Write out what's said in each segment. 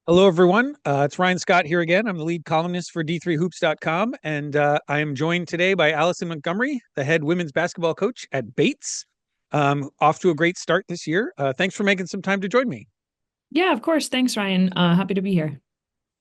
Hello, everyone. It's Ryan Scott here again. I'm the lead columnist for D3Hoops.com, and I am joined today by Alison Montgomery, the head women's basketball coach at Bates. Off to a great start this year. Thanks for making some time to join me. Yeah, of course. Thanks, Ryan. Happy to be here.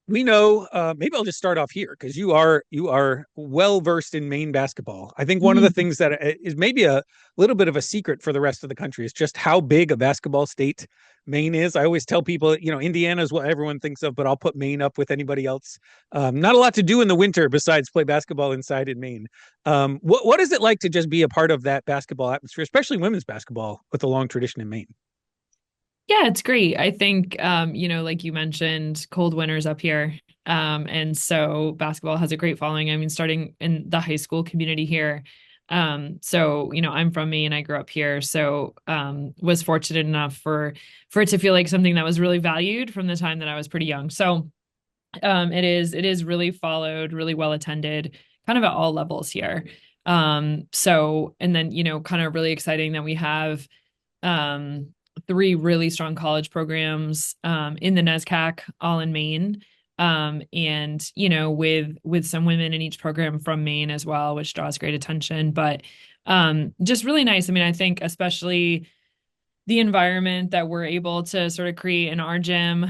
We know, maybe I'll just start off here because you are well versed in Maine basketball. I think one of the Mhm. things that is maybe a little bit of a secret for the rest of the country is just how big a basketball state Maine is. I always tell people, Indiana is what everyone thinks of, but I'll put Maine up with anybody else. Not a lot to do in the winter besides play basketball inside in Maine. What is it like to just be a part of that basketball atmosphere, especially women's basketball with a long tradition in Maine? Yeah, it's great. I think, like you mentioned, cold winters up here. And so basketball has a great following. I mean, starting in the high school community here. I'm from Maine. I grew up here. So, was fortunate enough for it to feel like something that was really valued from the time that I was pretty young. So, it is really followed, really well attended, kind of at all levels here. And then, kind of really exciting that we have um, three really strong college programs in the NESCAC, all in Maine. And with some women in each program from Maine as well, which draws great attention. But just really nice. I mean, I think especially the environment that we're able to sort of create in our gym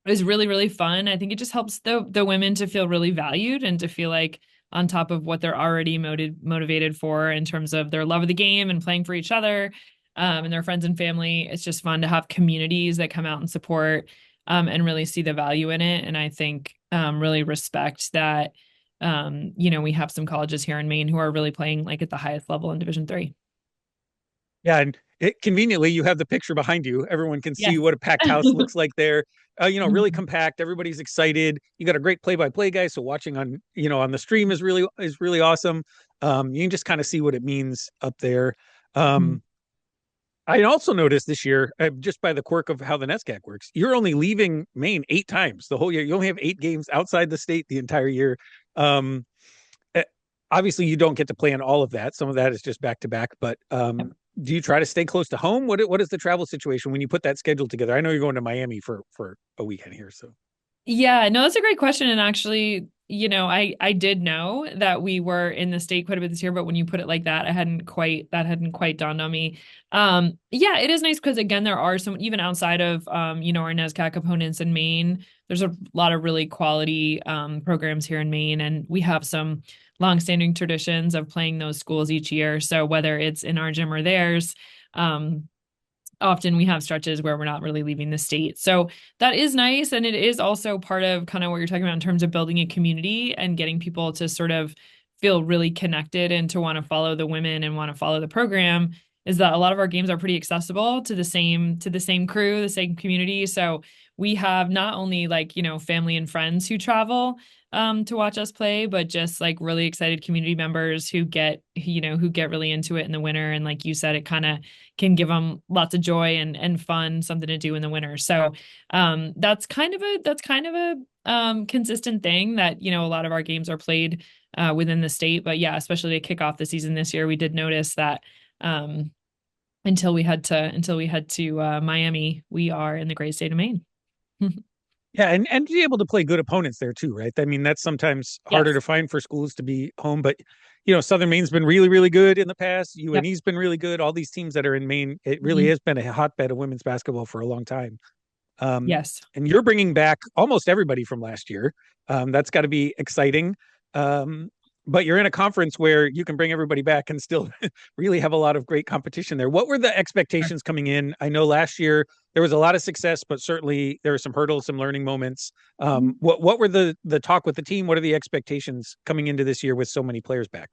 is really, really fun. I think it just helps the women to feel really valued and to feel like on top of what they're already motivated for in terms of their love of the game and playing for each other, and their friends and family. It's just fun to have communities that come out and support, and really see the value in it. And I think really respect that we have some colleges here in Maine who are really playing like at the highest level in Division 3. Yeah, and conveniently, you have the picture behind you. Everyone can see Yes. what a packed house looks like there. Really Mhm. compact. Everybody's excited. You got a great play-by-play guy, so watching on the stream is really awesome. You can just kind of see what it means up there. Mhm. Um, I also noticed this year, just by the quirk of how the NESCAC works, you're only leaving Maine 8 times the whole year. You only have 8 games outside the state the entire year. Um, eh, Obviously, you don't get to play in all of that. Some of that is just back to back. But do you try to stay close to home? What is the travel situation when you put that schedule together? I know you're going to Miami for a weekend here, so Yeah, no, that's a great question. And actually, I did know that we were in the state quite a bit this year, but when you put it like that, that hadn't quite dawned on me. Yeah, it is nice because again, there are some even outside of our NESCAC opponents in Maine, there's a lot of really quality programs here in Maine, and we have some longstanding traditions of playing those schools each year. So whether it's in our gym or theirs, um, often we have stretches where we're not really leaving the state. So that is nice. And it is also part of kind of what you're talking about in terms of building a community and getting people to sort of feel really connected and to want to follow the women and want to follow the program is that a lot of our games are pretty accessible to the same crew, the same community. So we have not only like, family and friends who travel to watch us play, but just like really excited community members who get really into it in the winter. And like you said, it kind of can give them lots of joy and fun, something to do in the winter. So that's kind of a consistent thing that a lot of our games are played within the state. But yeah, especially to kick off the season this year, we did notice that um, until we head to Miami, we are in the great state of Maine. yeah, and be able to play good opponents there too, right? I mean, that's sometimes harder Yes. to find for schools to be home, but Southern Maine's been really, really good in the past. Yep. UNE's been really good. All these teams that are in Maine, it really Mhm. has been a hotbed of women's basketball for a long time. Yes. And you're bringing back almost everybody from last year. That's got to be exciting. Um, but you're in a conference where you can bring everybody back and still really have a lot of great competition there. What were the Sure. expectations coming in? I know last year there was a lot of success, but certainly there were some hurdles, some learning moments. What were the talk with the team? What are the expectations coming into this year with so many players back?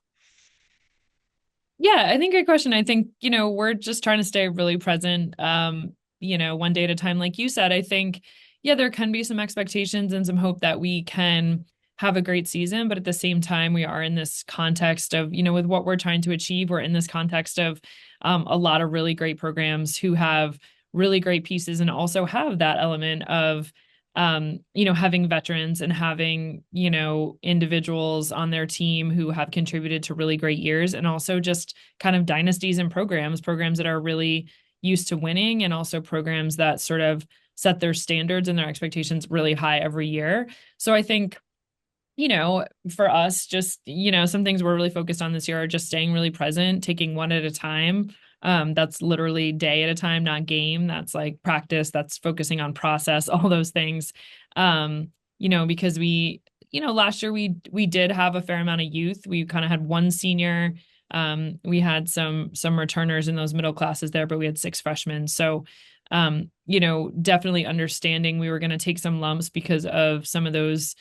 Yeah, I think good question. I think, we're just trying to stay really present, one day at a time. Like you said, I think, yeah, there can be some expectations and some hope that we can have a great season, but at the same time, we are in this context of, with what we're trying to achieve, we're in this context of a lot of really great programs who have really great pieces and also have that element of having veterans and having, individuals on their team who have contributed to really great years and also just kind of dynasties and programs that are really used to winning and also programs that sort of set their standards and their expectations really high every year. So I think, for us, just, some things we're really focused on this year are just staying really present, taking one at a time. That's literally day at a time, not game. That's like practice, that's focusing on process, all those things. Because last year we did have a fair amount of youth. We kind of had one senior. We had some returners in those middle classes there, but we had six freshmen. So definitely understanding we were going to take some lumps because of some of those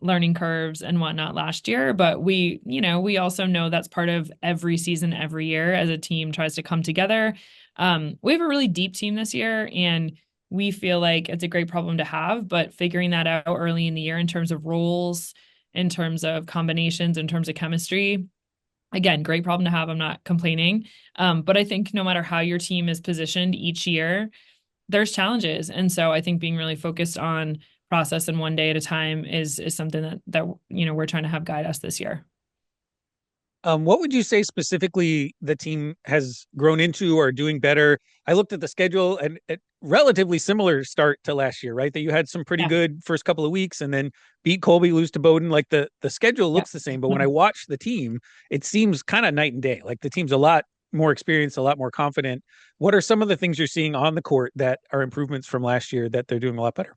learning curves and whatnot last year. But we also know that's part of every season, every year as a team tries to come together. We have a really deep team this year, and we feel like it's a great problem to have, but figuring that out early in the year in terms of roles, in terms of combinations, in terms of chemistry, again, great problem to have. I'm not complaining. But I think no matter how your team is positioned each year, there's challenges. And so I think being really focused on process and one day at a time is something that we're trying to have guide us this year. What would you say specifically the team has grown into or doing better? I looked at the schedule and it relatively similar start to last year, right? That you had some pretty Yeah. good first couple of weeks and then beat Colby, lose to Bowdoin. Like the schedule Yeah. looks the same, but when I watch the team, it seems kind of night and day. Like the team's a lot more experienced, a lot more confident. What are some of the things you're seeing on the court that are improvements from last year that they're doing a lot better?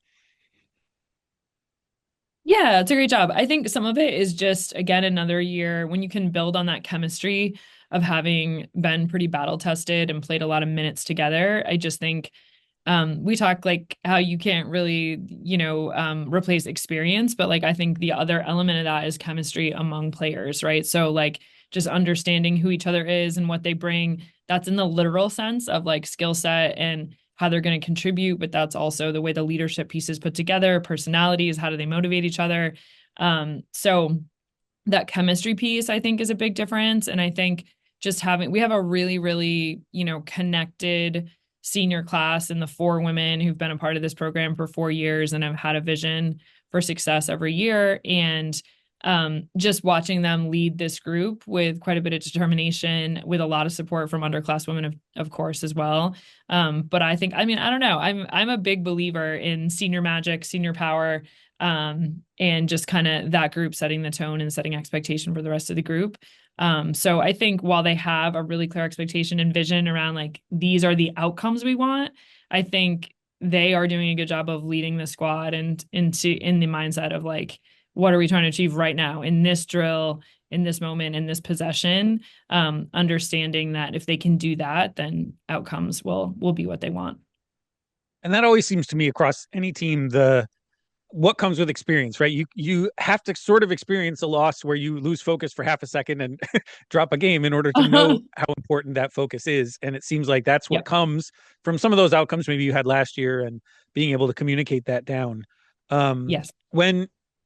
Yeah, it's a great job. I think some of it is just, again, another year when you can build on that chemistry of having been pretty battle tested and played a lot of minutes together. I just think we talk like how you can't really, replace experience, but like I think the other element of that is chemistry among players, right? So like just understanding who each other is and what they bring. That's in the literal sense of like skill set and how they're going to contribute, but that's also the way the leadership pieces put together, personalities, how do they motivate each other? So that chemistry piece I think is a big difference. And I think we have a really, really, connected senior class and the four women who've been a part of this program for 4 years and have had a vision for success every year. And just watching them lead this group with quite a bit of determination, with a lot of support from underclass women, of course, as well. But I don't know. I'm a big believer in senior magic, senior power, and just kind of that group setting the tone and setting expectation for the rest of the group. So I think while they have a really clear expectation and vision around like these are the outcomes we want, I think they are doing a good job of leading the squad and in the mindset of like, what are we trying to achieve right now in this drill, in this moment, in this possession? Understanding that if they can do that, then outcomes will be what they want. And that always seems to me across any team, the what comes with experience, right? You have to sort of experience a loss where you lose focus for half a second and drop a game in order to know how important that focus is. And it seems like that's what Yep. comes from some of those outcomes maybe you had last year and being able to communicate that down. Yes.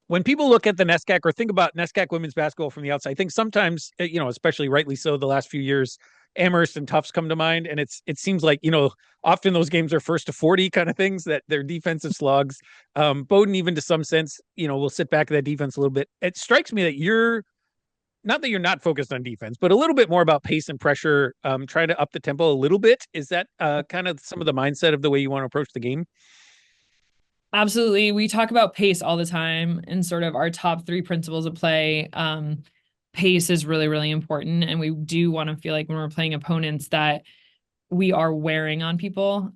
When people look at the NESCAC or think about NESCAC women's basketball from the outside, I think sometimes, especially rightly so, the last few years, Amherst and Tufts come to mind, and it seems like often those games are first to 40 kind of things that they're defensive slogs. Bowdoin, even to some sense, will sit back at that defense a little bit. It strikes me that you're not that you're not focused on defense, but a little bit more about pace and pressure, trying to up the tempo a little bit. Is that kind of some of the mindset of the way you want to approach the game? Absolutely. We talk about pace all the time and sort of our top three principles of play. Pace is really, really important. And we do want to feel like when we're playing opponents that we are wearing on people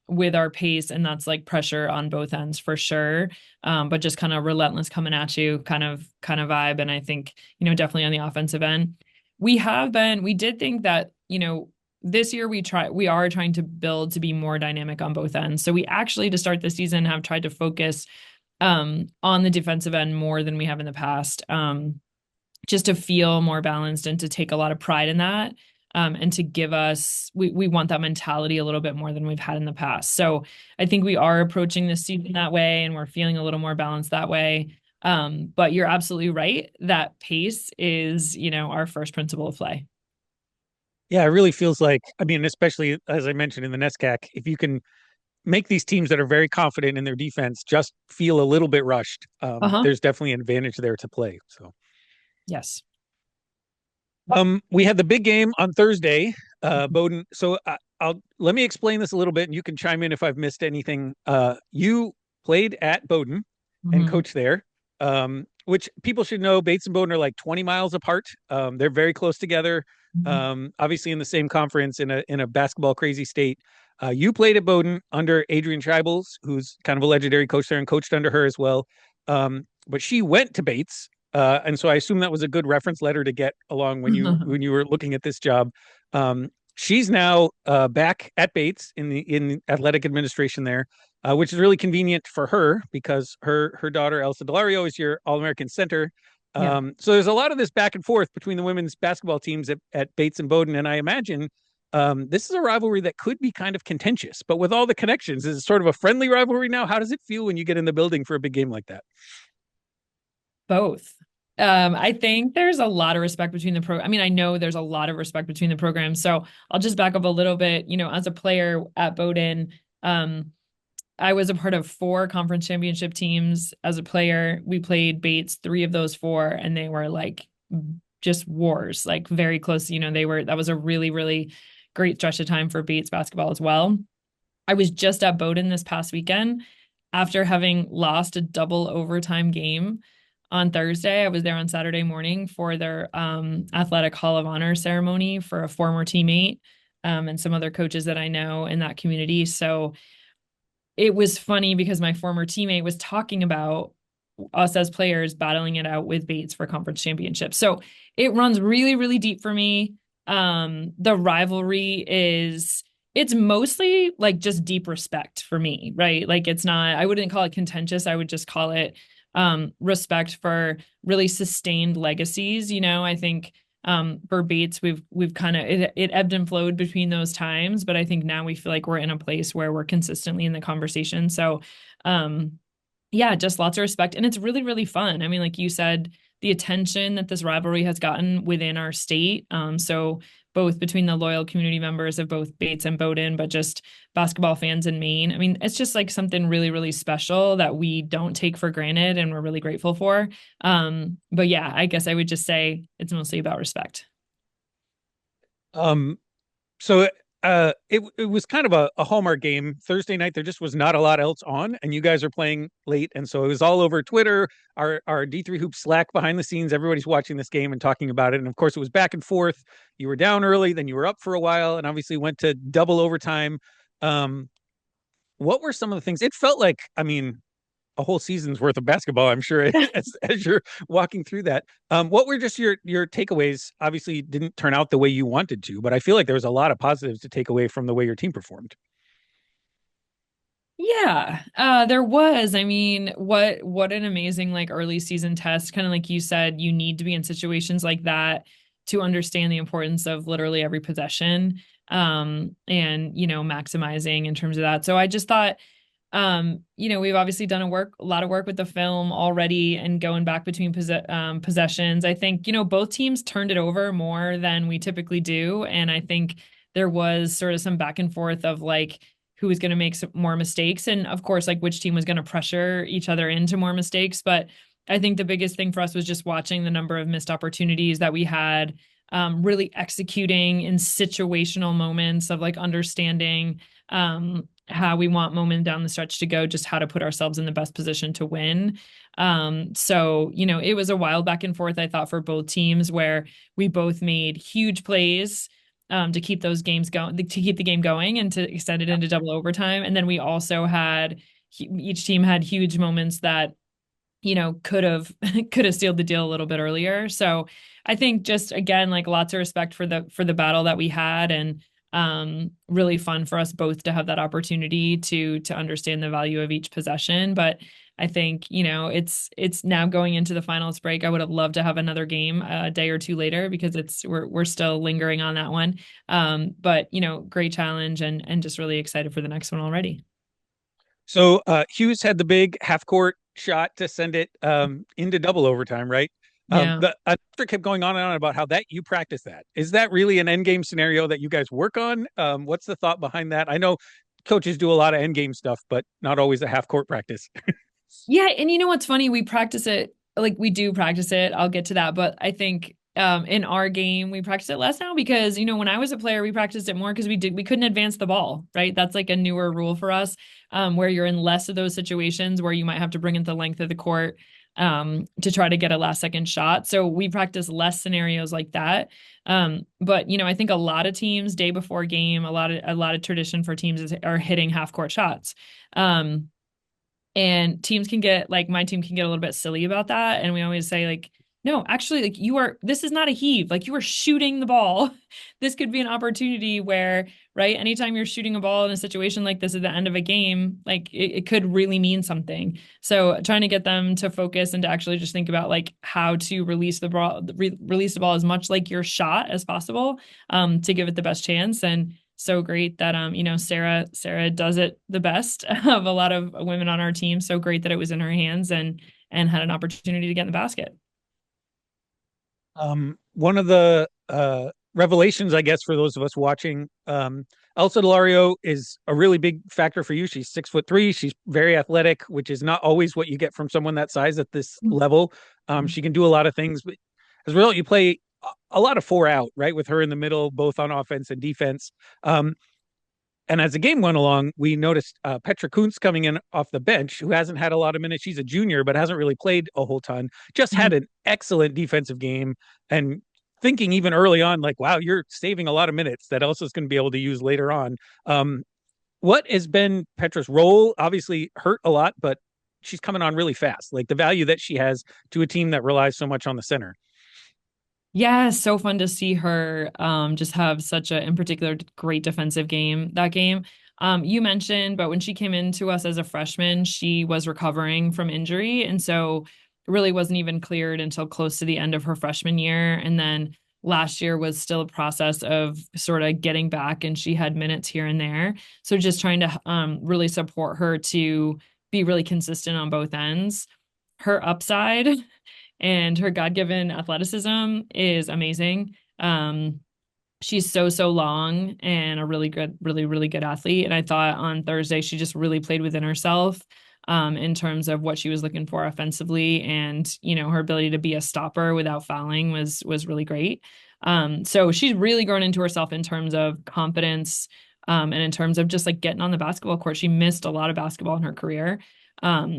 with our pace. And that's like pressure on both ends for sure. But just kind of relentless coming at you kind of vibe. And I think, definitely on the offensive end, we did think that, this year we are trying to build to be more dynamic on both ends. So we actually, to start the season, have tried to focus on the defensive end more than we have in the past, just to feel more balanced and to take a lot of pride in that. And to give us, we want that mentality a little bit more than we've had in the past. So I think we are approaching this season that way, and we're feeling a little more balanced that way. But you're absolutely right that pace is, our first principle of play. Yeah, it really feels like, I mean, especially as I mentioned in the NESCAC, if you can make these teams that are very confident in their defense just feel a little bit rushed, Uh-huh. there's definitely an advantage there to play. So, Yes. we had the big game on Thursday, Bowdoin. So I'll let me explain this a little bit, and you can chime in if I've missed anything. You played at Bowdoin and Mhm. coached there, which people should know. Bates and Bowdoin are like 20 miles apart. They're very close together. Mhm. Obviously in the same conference in a basketball crazy state. You played at Bowdoin under Adrian Scheibels, who's kind of a legendary coach there, and coached under her as well. But she went to Bates, and so I assume that was a good reference letter to get along when you were looking at this job. Um, she's now back at Bates in athletic administration there, which is really convenient for her because her daughter Elsa Delario is your All American center. Yeah. So there's a lot of this back and forth between the women's basketball teams at Bates and Bowdoin, and I imagine this is a rivalry that could be kind of contentious. But with all the connections, is it sort of a friendly rivalry now? How does it feel when you get in the building for a big game like that? Both. I think there's a lot of respect between the pro. I mean, I know there's a lot of respect between the programs. So I'll just back up a little bit. As a player at Bowdoin, I was a part of 4 conference championship teams as a player. We played Bates, 3 of those 4, and they were like just wars, like very close. That was a really, really great stretch of time for Bates basketball as well. I was just at Bowdoin this past weekend after having lost a double overtime game on Thursday. I was there on Saturday morning for their athletic Hall of Honor ceremony for a former teammate and some other coaches that I know in that community. So it was funny because my former teammate was talking about us as players battling it out with Bates for conference championships. So it runs really, really deep for me. The rivalry it's mostly like just deep respect for me, right? Like it's not, I wouldn't call it contentious. I would just call it respect for really sustained legacies. I think for Bates, we've kind of it ebbed and flowed between those times, but I think now we feel like we're in a place where we're consistently in the conversation. So yeah, just lots of respect. And it's really, really fun. I mean, like you said, the attention that this rivalry has gotten within our state. So both between the loyal community members of both Bates and Bowdoin, but just basketball fans in Maine. I mean, it's just like something really, really special that we don't take for granted and we're really grateful for. But yeah, I guess I would just say it's mostly about respect. Um, So it was kind of a hallmark game Thursday night. There just was not a lot else on, and you guys are playing late, and so it was all over Twitter, our D3 Hoop Slack behind the scenes. Everybody's watching this game and talking about it, and of course it was back and forth. You were down early, then you were up for a while, and obviously went to double overtime. Um, what were some of the things? It felt like, I mean, a whole season's worth of basketball, I'm sure, as you're walking through that. What were just your takeaways? Obviously, didn't turn out the way you wanted to, but I feel like there was a lot of positives to take away from the way your team performed. Yeah, there was. I mean, what an amazing like early season test. Kind of like you said, you need to be in situations like that to understand the importance of literally every possession. And maximizing in terms of that. So I just thought, we've obviously done a lot of work with the film already and going back between possessions. I think, both teams turned it over more than we typically do. And I think there was sort of some back and forth of like, who was going to make some more mistakes. And of course, like which team was going to pressure each other into more mistakes. But I think the biggest thing for us was just watching the number of missed opportunities that we had, really executing in situational moments of like understanding how we want moment down the stretch to go, just how to put ourselves in the best position to win. So, it was a wild back and forth, I thought, for both teams where we both made huge plays to keep those games going, to keep the game going and to extend it into double overtime. And then we also had each team had huge moments that could have could have sealed the deal a little bit earlier. So I think just again, like lots of respect for the battle that we had and really fun for us both to have that opportunity to understand the value of each possession. But I think, it's now going into the finals break. I would have loved to have another game a day or two later because we're still lingering on that one. But great challenge and just really excited for the next one already. So Hughes had the big half court shot to send it into double overtime, right? Yeah. The announcer kept going on and on about how that you practice that. Is that really an end game scenario that you guys work on? What's the thought behind that? I know coaches do a lot of end game stuff, but not always a half court practice. Yeah, and you know what's funny? We practice it, like we do practice it. I'll get to that, but I think in our game, we practice it less now because, when I was a player, we practiced it more because we couldn't advance the ball, right? That's like a newer rule for us, where you're in less of those situations where you might have to bring it the length of the court, to try to get a last second shot. So we practice less scenarios like that. But I think a lot of teams day before game, a lot of tradition for teams are hitting half court shots. Um, and teams can get like my team can get a little bit silly about that. And we always say, like, no, actually, like this is not a heave. Like you are shooting the ball. This could be an opportunity where, right, anytime you're shooting a ball in a situation like this at the end of a game, like it could really mean something. So trying to get them to focus and to actually just think about like how to release the ball, release the ball as much like your shot as possible, to give it the best chance. And so great that Sarah does it the best of a lot of women on our team. So great that it was in her hands and had an opportunity to get in the basket. One of the revelations, I guess, for those of us watching, Elsa Delario is a really big factor for you. She's 6'3". She's very athletic, which is not always what you get from someone that size at this level. She can do a lot of things, but as a result, you play a lot of 4 out, right, with her in the middle, both on offense and defense. And as the game went along, we noticed Petra Kuntz coming in off the bench, who hasn't had a lot of minutes. She's a junior, but hasn't really played a whole ton. Just had Mhm. an excellent defensive game. And thinking even early on, like, wow, you're saving a lot of minutes that Elsa's going to be able to use later on. What has been Petra's role? Obviously hurt a lot, but she's coming on really fast. Like the value that she has to a team that relies so much on the center. Yeah, so fun to see her just have such a, in particular, great defensive game that game. You mentioned, but when she came into us as a freshman, she was recovering from injury, and so really wasn't even cleared until close to the end of her freshman year. And then last year was still a process of sort of getting back, and she had minutes here and there. So just trying to really support her to be really consistent on both ends. Her upside and her God-given athleticism is amazing. She's so long and a really good, really good athlete. And I thought on Thursday she just really played within herself, in terms of what she was looking for offensively, and her ability to be a stopper without fouling was really great. So she's really grown into herself in terms of confidence, and in terms of just like getting on the basketball court. She missed a lot of basketball in her career.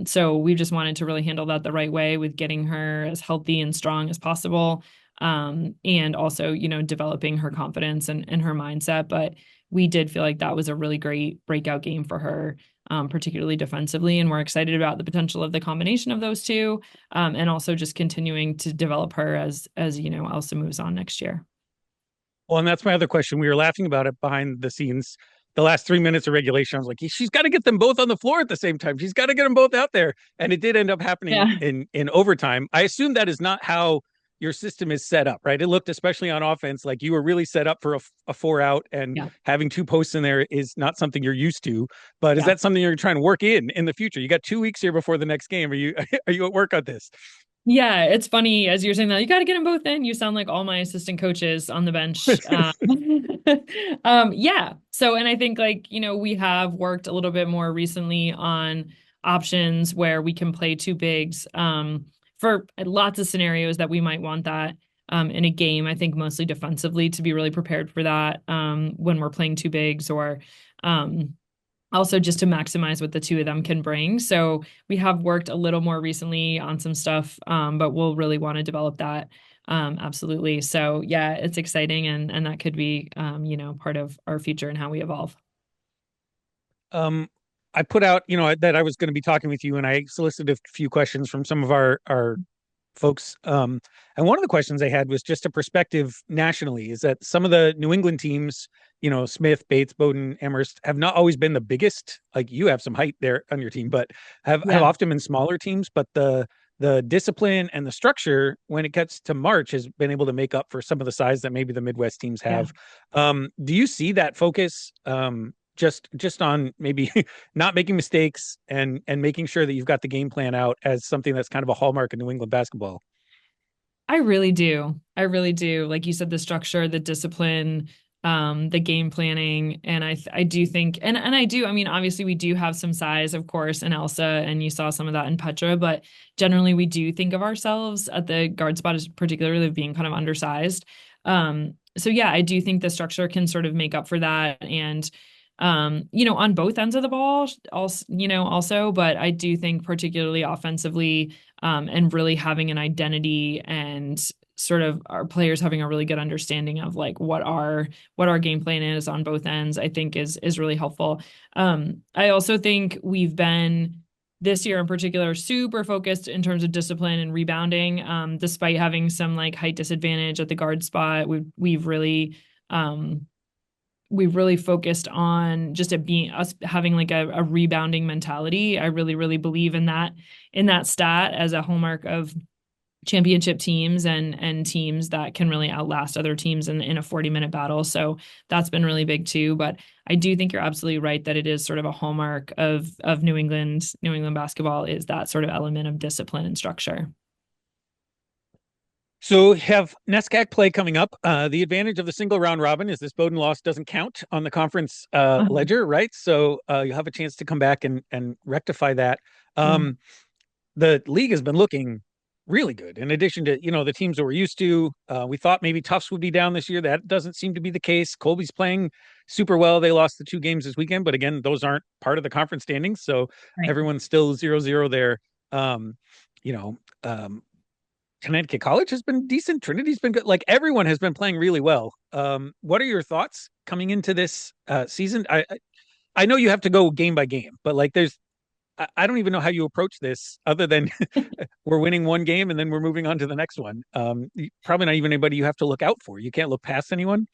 So we just wanted to really handle that the right way with getting her as healthy and strong as possible, and also, developing her confidence and her mindset. But we did feel like that was a really great breakout game for her, particularly defensively. And we're excited about the potential of the combination of those two, and also just continuing to develop her as Elsa moves on next year. Well, and that's my other question. We were laughing about it behind the scenes. The last 3 minutes of regulation, I was like, she's got to get them both on the floor at the same time. She's got to get them both out there. And it did end up happening Yeah. in overtime. I assume that is not how your system is set up, right? It looked, especially on offense, like you were really set up for a 4 out, and Yeah. having two posts in there is not something you're used to. But is Yeah. that something you're trying to work in the future? You got 2 weeks here before the next game. Are you are you at work on this? Yeah, it's funny as you're saying that you got to get them both in. You sound like all my assistant coaches on the bench. Yeah. So, and I think like, we have worked a little bit more recently on options where we can play two bigs, for lots of scenarios that we might want that, in a game. I think mostly defensively to be really prepared for that, when we're playing two bigs, or, um, also just to maximize what the two of them can bring. So we have worked a little more recently on some stuff, but we'll really want to develop that. Absolutely. So yeah, it's exciting, and that could be, part of our future and how we evolve. um, I put out, that I was going to be talking with you, and I solicited a few questions from some of our folks. And one of the questions I had was just a perspective nationally. Is that some of the New England teams, Smith, Bates, Bowdoin, Amherst, have not always been the biggest. Like you have some height there on your team, but have Yeah. often been smaller teams. But the discipline and the structure when it gets to March has been able to make up for some of the size that maybe the Midwest teams Yeah. have. Do you see that focus, just on maybe not making mistakes and making sure that you've got the game plan out as something that's kind of a hallmark of New England basketball? I really do. I really do. Like you said, the structure, the discipline, the game planning. And I do think, and I do, I mean, obviously we do have some size, of course, in Elsa, and you saw some of that in Petra, but generally we do think of ourselves at the guard spot as particularly being kind of undersized. So yeah, I do think the structure can sort of make up for that. And on both ends of the ball, also, but I do think particularly offensively, and really having an identity and sort of our players having a really good understanding of like what our game plan is on both ends, I think is really helpful. I also think we've been this year in particular super focused in terms of discipline and rebounding. Despite having some like height disadvantage at the guard spot, we've really focused on just it being us having like a rebounding mentality. I really, really believe in that stat as a hallmark of championship teams and teams that can really outlast other teams in a 40-minute battle. So that's been really big too. But I do think you're absolutely right that it is sort of a hallmark of New England basketball is that sort of element of discipline and structure. So have NESCAC play coming up. The advantage of the single round robin is this Bowdoin loss doesn't count on the conference ledger, right? So you'll have a chance to come back and rectify that. Yeah. The league has been looking really good. In addition to the teams that we're used to, we thought maybe Tufts would be down this year. That doesn't seem to be the case. Colby's playing super well. They lost the 2 games this weekend, but again, those aren't part of the conference standings, so Right. everyone's still 0-0 there. Um, you know, um, Connecticut College has been decent. Trinity's been good. Like everyone has been playing really well. What are your thoughts coming into this season? I know you have to go game by game, but like I don't even know how you approach this other than we're winning one game and then we're moving on to the next one. Probably not even anybody you have to look out for. You can't look past anyone.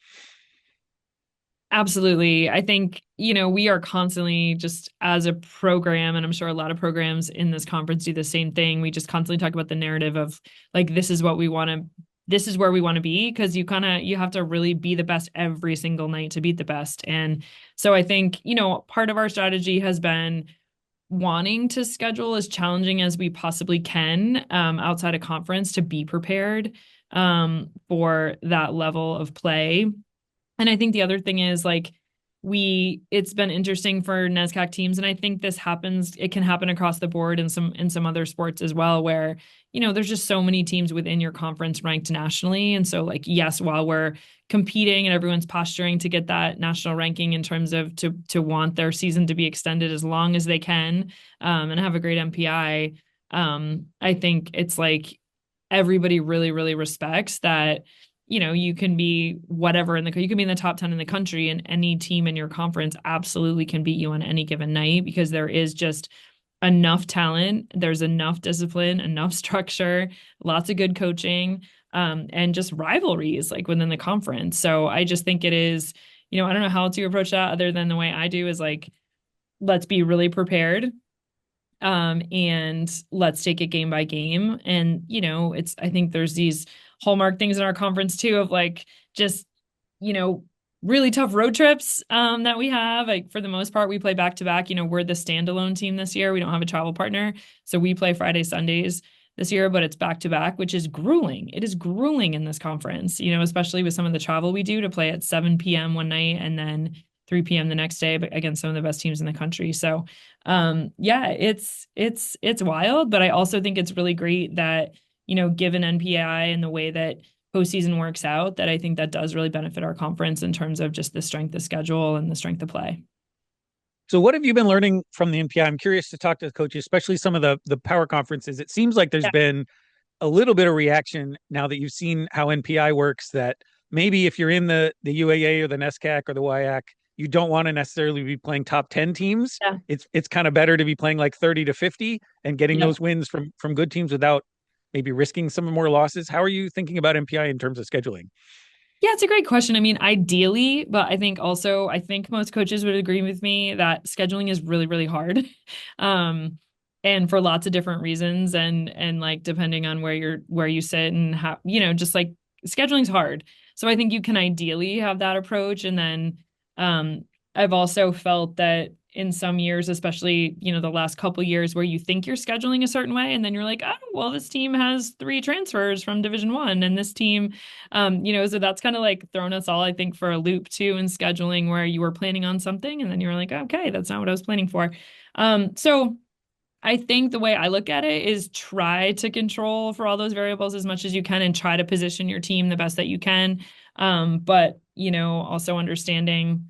Absolutely. I think, we are constantly just as a program, and I'm sure a lot of programs in this conference do the same thing. We just constantly talk about the narrative of like, this is where we want to be, because you have to really be the best every single night to beat the best. And so I think, part of our strategy has been wanting to schedule as challenging as we possibly can outside of conference to be prepared for that level of play. And I think the other thing is like it's been interesting for NESCAC teams, and I think it can happen across the board in some other sports as well, where, there's just so many teams within your conference ranked nationally. And so like, yes, while we're competing and everyone's posturing to get that national ranking in terms of to want their season to be extended as long as they can, and have a great MPI, I think it's like everybody really, really respects that you can be whatever you can be in the top 10 in the country, and any team in your conference absolutely can beat you on any given night, because there is just enough talent, there's enough discipline, enough structure, lots of good coaching, and just rivalries like within the conference. So I just think it is, I don't know how to approach that other than the way I do is like, let's be really prepared. And let's take it game by game. And, I think there's these hallmark things in our conference too of like just, you know, really tough road trips that we have. Like for the most part, we play back to back. We're the standalone team this year. We don't have a travel partner. So we play Friday, Sundays this year, but it's back to back, which is grueling. It is grueling in this conference, especially with some of the travel we do to play at 7 p.m. one night and then 3 p.m. the next day, but against some of the best teams in the country. So yeah, it's wild, but I also think it's really great that, given NPI and the way that postseason works out, that I think that does really benefit our conference in terms of just the strength of schedule and the strength of play. So what have you been learning from the NPI? I'm curious to talk to the coaches, especially some of the power conferences. It seems like there's Yeah. been a little bit of reaction now that you've seen how NPI works, that maybe if you're in the UAA or the NESCAC or the WIAC, you don't want to necessarily be playing top 10 teams. Yeah. It's kind of better to be playing like 30 to 50 and getting Yeah. those wins from good teams without maybe risking some more losses. How are you thinking about NPI in terms of scheduling? Yeah, it's a great question. I mean, ideally, but I think most coaches would agree with me that scheduling is really, really hard. Um, and for lots of different reasons, and like depending on where you sit and how, just like scheduling's hard. So I think you can ideally have that approach. And then I've also felt that in some years, especially, the last couple years where you think you're scheduling a certain way and then you're like, oh, well, this team has three transfers from Division 1 and this team, so that's kind of like thrown us all, I think, for a loop too in scheduling where you were planning on something and then you were like, okay, that's not what I was planning for. So I think the way I look at it is try to control for all those variables as much as you can and try to position your team the best that you can. But, also understanding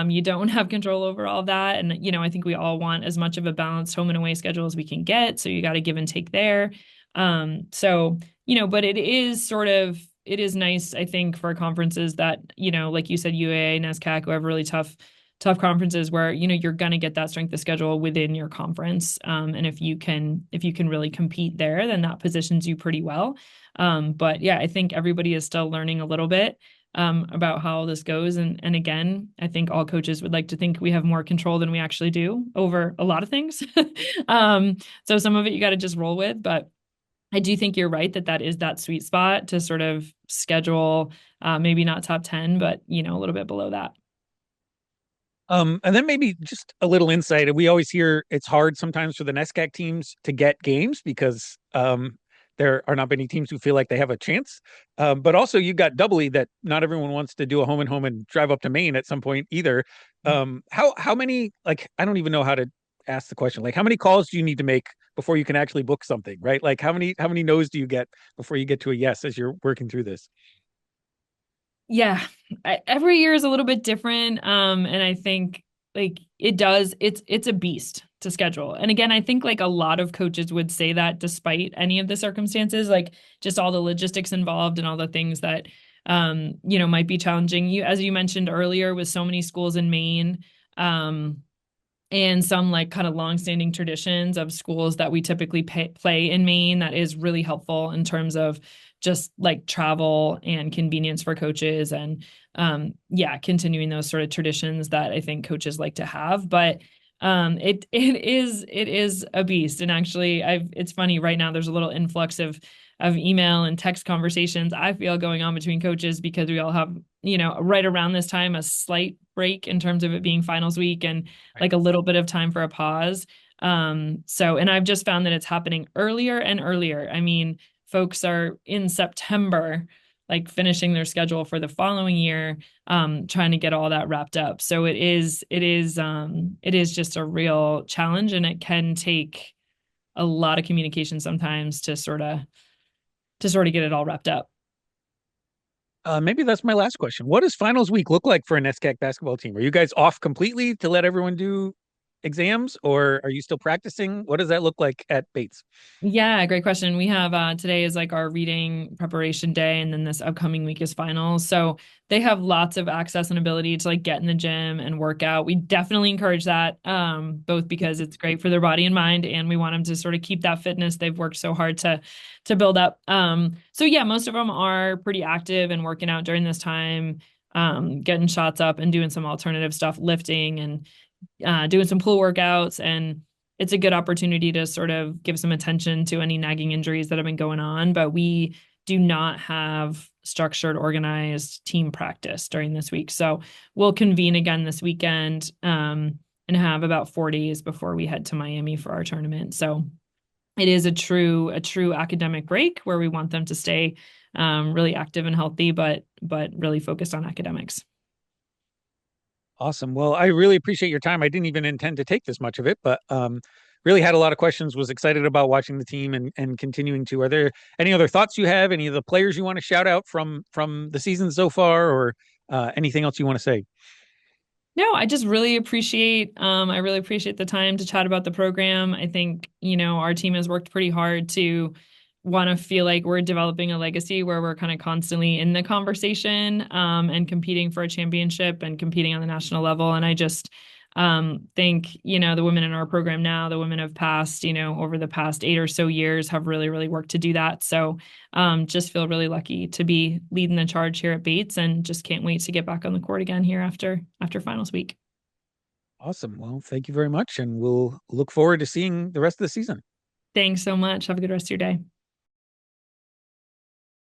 you don't have control over all that. And, I think we all want as much of a balanced home and away schedule as we can get. So you got to give and take there. But it is nice, I think, for conferences that, like you said, UAA, NESCAC, who have really tough conferences where you're going to get that strength of schedule within your conference, and if you can really compete there, then that positions you pretty well. But yeah, I think everybody is still learning a little bit about how this goes, and again, I think all coaches would like to think we have more control than we actually do over a lot of things. So some of it you got to just roll with, but I do think you're right that is that sweet spot to sort of schedule, maybe not top 10, but a little bit below that. And then maybe just a little insight. We always hear it's hard sometimes for the NESCAC teams to get games because there are not many teams who feel like they have a chance. But also you got doubly that not everyone wants to do a home and drive up to Maine at some point either. How many, like, I don't even know how to ask the question. Like, how many calls do you need to make before you can actually book something, right? Like how many no's do you get before you get to a yes as you're working through this? Yeah, every year is a little bit different. And I think like it's a beast to schedule. And again, I think like a lot of coaches would say that despite any of the circumstances, like just all the logistics involved and all the things that might be challenging. As you mentioned earlier, with so many schools in Maine, and some like kind of longstanding traditions of schools that we typically play in Maine, that is really helpful in terms of just like travel and convenience for coaches and continuing those sort of traditions that I think coaches like to have. But it is a beast. And actually it's funny right now, there's a little influx of email and text conversations I feel going on between coaches because we all have, right around this time, a slight break in terms of it being finals week and Right. like a little bit of time for a pause. And I've just found that it's happening earlier and earlier. I mean, folks are in September, like finishing their schedule for the following year, trying to get all that wrapped up. So it is just a real challenge, and it can take a lot of communication sometimes to sort of get it all wrapped up. Maybe that's my last question. What does finals week look like for an SCAC basketball team? Are you guys off completely to let everyone do exams, or are you still practicing? What does that look like at Bates? Yeah, great question. We have today is like our reading preparation day, and then this upcoming week is finals. So they have lots of access and ability to like get in the gym and work out. We definitely encourage that, both because it's great for their body and mind, and we want them to sort of keep that fitness they've worked so hard to build up. So yeah, most of them are pretty active and working out during this time, getting shots up and doing some alternative stuff, lifting and doing some pool workouts, and it's a good opportunity to sort of give some attention to any nagging injuries that have been going on. But we do not have structured, organized team practice during this week. So we'll convene again this weekend, and have about 4 days before we head to Miami for our tournament. So it is a true academic break where we want them to stay really active and healthy, but really focused on academics. Awesome. Well, I really appreciate your time. I didn't even intend to take this much of it, but really had a lot of questions, was excited about watching the team and continuing to. Are there any other thoughts you have? Any of the players you want to shout out from the season so far, or anything else you want to say? No, I really appreciate the time to chat about the program. I think, our team has worked pretty hard to want to feel like we're developing a legacy where we're kind of constantly in the conversation, and competing for a championship and competing on the national level. And I just think, the women in our program now, the women have passed, over the past 8 or so years have really, really worked to do that. So just feel really lucky to be leading the charge here at Bates, and just can't wait to get back on the court again here after finals week. Awesome. Well, thank you very much, and we'll look forward to seeing the rest of the season. Thanks so much. Have a good rest of your day.